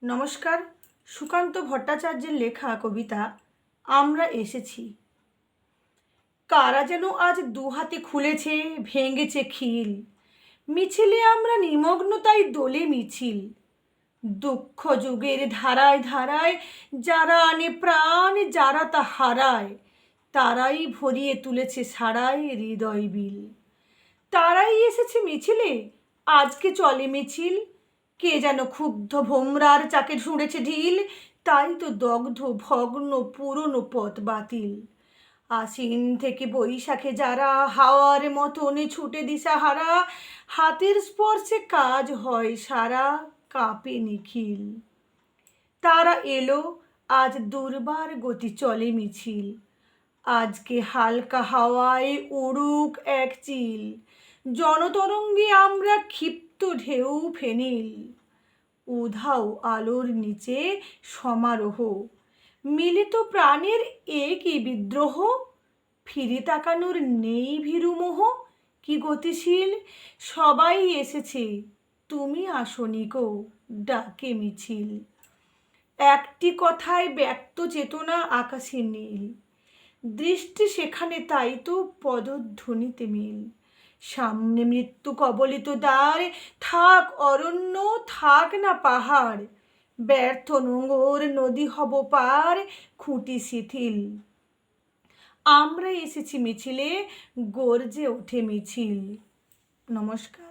নমস্কার। সুকান্ত ভট্টাচার্যের লেখা কবিতা আমরা এসেছি। কারা যেন আজ দুহাতে খুলেছে, ভেঙেছে খিল। মিছিলে আমরা নিমগ্ন, তাই দোলে মিছিল। দুঃখ যুগের ধারায় ধারায় যারা আনে প্রাণ, যারা তা হারায়, তারাই ভরিয়ে তুলেছে সারায় হৃদয় বিল। তারাই এসেছে মিছিলে, আজকে চলে মিছিল। কে যেন ক্ষুব্ধ ভোমরার চাকে ছুঁড়েছে ঢিল, তাই তো দগ্ধ ভগ্ন পুরনো পথ বাতিল। আশ্বিন থেকে বৈশাখে যারা হাওয়ার মতনে ছুটে দিশাহারা, হাতের স্পর্শে কাজ হয় সারা, কাঁপে নিখিল। তারা এলো, আজ দুর্বার গতি চলে মিছিল। আজকে হালকা হাওয়ায় উড়ুক এক চিল, জনতরঙ্গে আমরা ক্ষিপ্ত ঢেউ ফেনিল। উধাও আলোর নিচে সমারোহ, মিলিত প্রাণের এ কি বিদ্রোহ। ফিরে তাকানোর নেই ভীরুমোহ, কি গতিশীল। সবাই এসেছে, তুমি আসনি কো, ডাকে মিছিল। একটি কথায় ব্যক্ত চেতনা আকাশে নীল, দৃষ্টি সেখানে তাই তো পদধ্বনিতে মিল। সামনে মৃত্যু কবলিত দ্বার, থাক অরণ্য, থাক না পাহাড়। ব্যর্থ নোঙর নদী হব পার, খুঁটি শিথিল। আমরা এসেছি মিছিলে, গর্জে ওঠে মিছিল। নমস্কার।